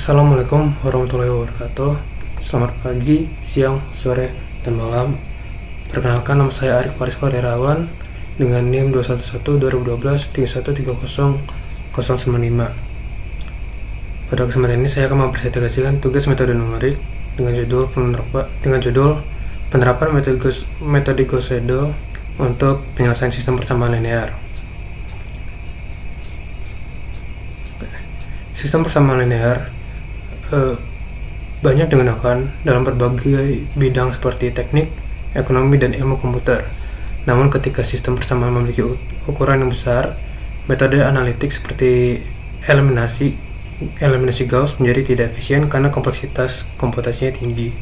Assalamualaikum warahmatullahi wabarakatuh. Selamat pagi, siang, sore, dan malam. Perkenalkan, nama saya Arif Faris Warderawan dengan NIM 211-2012-3130-095. Pada kesempatan ini saya akan mempresentasikan tugas metode numerik dengan judul penerapan metode Gauss-Seidel untuk penyelesaian sistem persamaan linear. Sistem persamaan linear banyak digunakan dalam berbagai bidang seperti teknik, ekonomi, dan ilmu komputer. Namun ketika sistem persamaan memiliki ukuran yang besar, metode analitik seperti eliminasi Gauss menjadi tidak efisien karena kompleksitas komputasinya tinggi.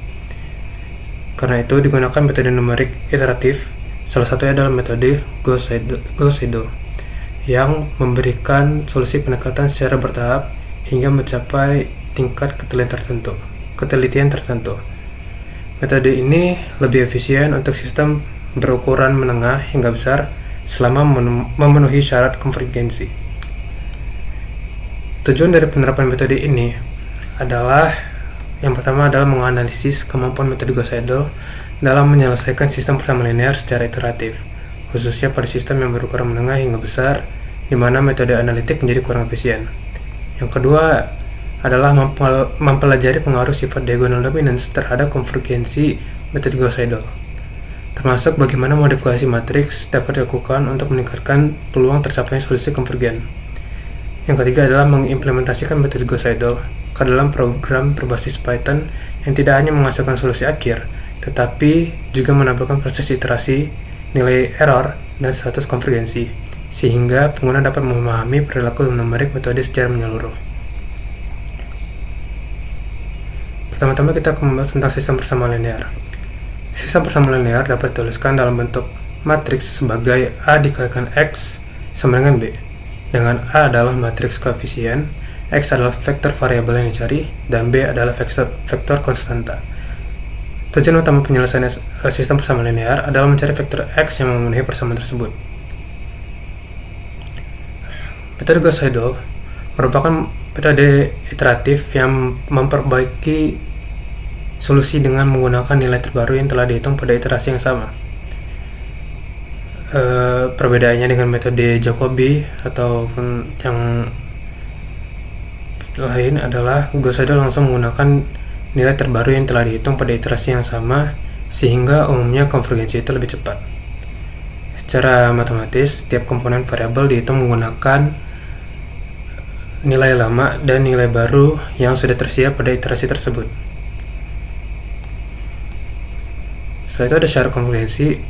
Karena itu digunakan metode numerik iteratif. Salah satunya adalah metode Gauss-Seidel yang memberikan solusi pendekatan secara bertahap hingga mencapai tingkat ketelitian tertentu. Metode ini lebih efisien untuk sistem berukuran menengah hingga besar selama memenuhi syarat konvergensi. Tujuan dari penerapan metode ini adalah yang pertama adalah menganalisis kemampuan metode Gauss-Seidel dalam menyelesaikan sistem persamaan linear secara iteratif, khususnya pada sistem yang berukuran menengah hingga besar, di mana metode analitik menjadi kurang efisien. Yang kedua adalah mempelajari pengaruh sifat diagonal dominance terhadap konvergensi metode Gauss-Seidel, termasuk bagaimana modifikasi matriks dapat dilakukan untuk meningkatkan peluang tercapainya solusi konvergen. Yang ketiga adalah mengimplementasikan metode Gauss-Seidel ke dalam program berbasis Python yang tidak hanya menghasilkan solusi akhir, tetapi juga menampilkan proses iterasi, nilai error, dan status konvergensi, sehingga pengguna dapat memahami perilaku numerik metode secara menyeluruh. Pertama-tama kita akan membahas tentang sistem persamaan linear. Sistem persamaan linear dapat dituliskan dalam bentuk matriks sebagai A dikalikan X sama dengan B, dengan A adalah matriks koefisien, X adalah vektor variabel yang dicari, dan B adalah vektor konstanta. Tujuan utama penyelesaian sistem persamaan linear adalah mencari vektor X yang memenuhi persamaan tersebut. Metode Gauss-Seidel merupakan metode iteratif yang memperbaiki solusi dengan menggunakan nilai terbaru yang telah dihitung pada iterasi yang sama. Perbedaannya dengan metode Jacobi ataupun yang lain adalah Gauss-Seidel langsung menggunakan nilai terbaru yang telah dihitung pada iterasi yang sama, sehingga umumnya konvergensi itu lebih cepat. Secara matematis, setiap komponen variabel dihitung menggunakan nilai lama dan nilai baru yang sudah tersedia pada iterasi tersebut. Setelah itu ada syarat konvergensi,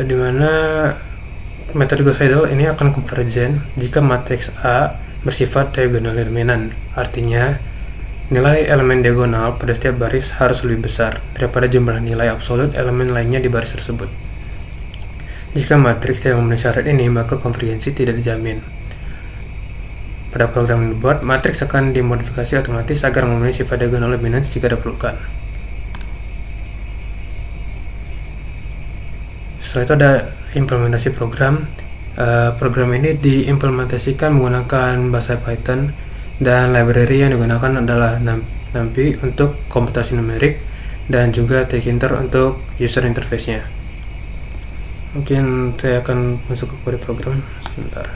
di mana metode Gauss-Seidel ini akan konvergen jika matriks A bersifat diagonal dominan. Artinya, nilai elemen diagonal pada setiap baris harus lebih besar daripada jumlah nilai absolut elemen lainnya di baris tersebut. Jika matriks tidak memenuhi syarat ini, maka konvergensi tidak dijamin. Pada program yang dibuat, matriks akan dimodifikasi otomatis agar memenuhi sifat diagonal dominance jika diperlukan. Setelah itu ada implementasi program. Program ini diimplementasikan menggunakan bahasa Python, dan library yang digunakan adalah NumPy untuk komputasi numerik dan juga Tkinter untuk user interface-nya. Mungkin saya akan masuk ke kode program sebentar.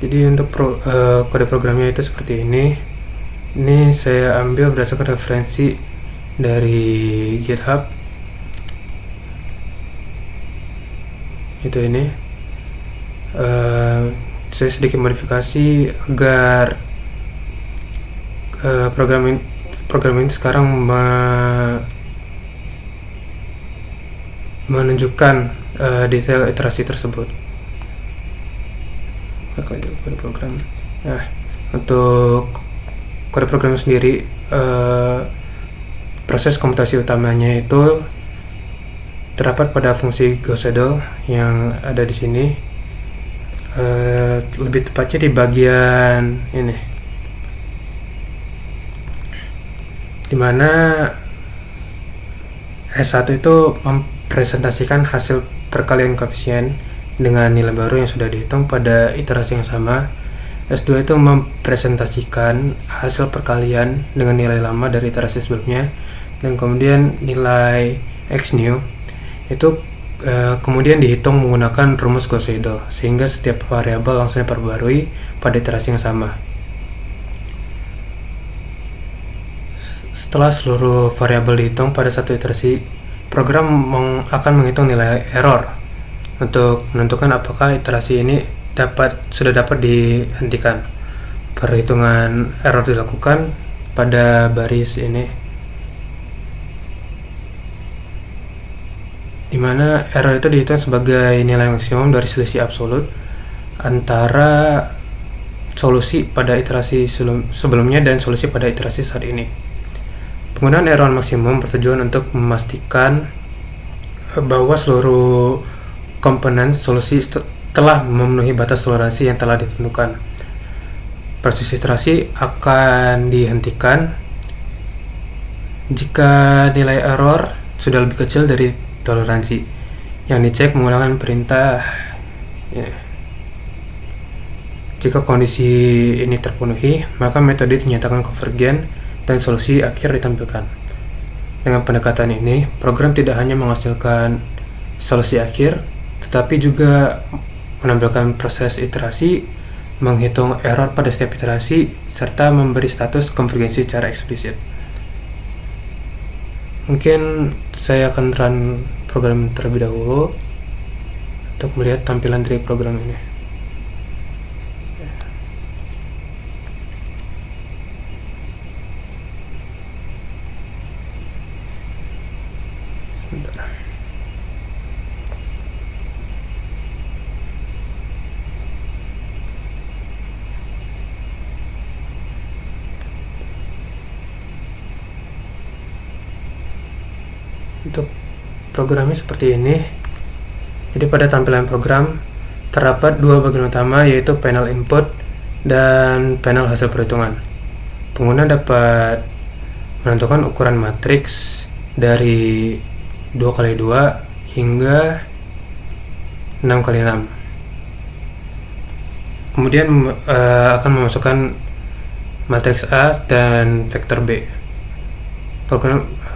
Jadi untuk kode programnya itu seperti ini. Ini saya ambil berdasarkan referensi dari GitHub. Itu ini. Saya sedikit modifikasi agar program ini sekarang menunjukkan detail iterasi tersebut. Kode program. Nah, untuk kode program sendiri, proses komputasi utamanya itu terdapat pada fungsi Gauss-Seidel yang ada di sini. Lebih tepatnya di bagian ini, dimana S1 itu mempresentasikan hasil perkalian koefisien dengan nilai baru yang sudah dihitung pada iterasi yang sama. S2 itu mempresentasikan hasil perkalian dengan nilai lama dari iterasi sebelumnya, dan kemudian nilai X new itu kemudian dihitung menggunakan rumus Gauss-Seidel, sehingga setiap variabel langsung diperbarui pada iterasi yang sama. Setelah seluruh variabel dihitung pada satu iterasi, program akan menghitung nilai error untuk menentukan apakah iterasi ini sudah dapat dihentikan. Perhitungan error dilakukan pada baris ini, di mana error itu dihitung sebagai nilai maksimum dari selisih absolut antara solusi pada iterasi sebelumnya dan solusi pada iterasi saat ini. Penggunaan error maksimum bertujuan untuk memastikan bahwa seluruh komponen solusi telah memenuhi batas toleransi yang telah ditentukan. Proses iterasi akan dihentikan jika nilai error sudah lebih kecil dari toleransi yang dicek menggunakan perintah. Jika kondisi ini terpenuhi, maka metode dinyatakan konvergen dan solusi akhir ditampilkan. Dengan pendekatan ini, program tidak hanya menghasilkan solusi akhir, tetapi juga menampilkan proses iterasi, menghitung error pada setiap iterasi, serta memberi status konvergensi secara eksplisit. Mungkin saya akan run program terlebih dahulu untuk melihat tampilan dari program ini. Sebentar. Untuk programnya seperti ini. Jadi pada tampilan program terdapat dua bagian utama, yaitu panel input dan panel hasil perhitungan. Pengguna dapat menentukan ukuran matriks dari 2x2 hingga 6x6. Kemudian akan memasukkan matriks A dan vektor B.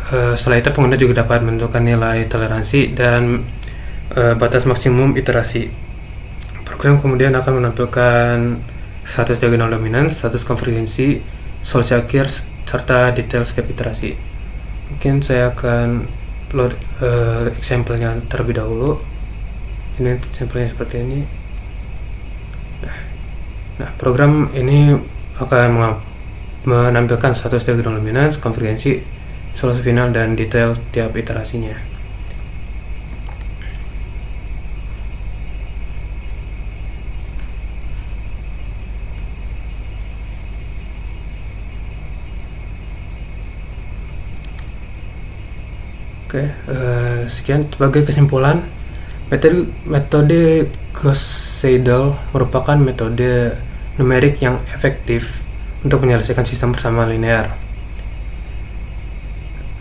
Setelah itu pengguna juga dapat menentukan nilai toleransi dan batas maksimum iterasi. Program kemudian akan menampilkan status diagonal dominans, status konvergensi, solusi akhir, serta detail setiap iterasi. Mungkin saya akan upload example-nya terlebih dahulu. Ini sampelnya seperti ini. Nah, program ini akan menampilkan status diagonal dominans, konvergensi, solusi final, dan detail tiap iterasinya. Oke, sekian sebagai kesimpulan. Metode Gauss-Seidel merupakan metode numerik yang efektif untuk menyelesaikan sistem persamaan linear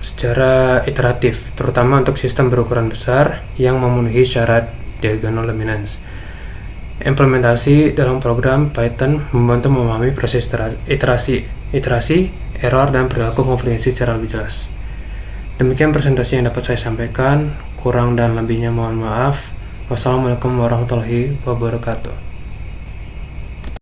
secara iteratif, terutama untuk sistem berukuran besar yang memenuhi syarat diagonal dominans. Implementasi dalam program Python membantu memahami proses iterasi, error, dan perilaku konvergensi secara lebih jelas. Demikian presentasi yang dapat saya sampaikan. Kurang dan lebihnya mohon maaf. Wassalamualaikum warahmatullahi wabarakatuh.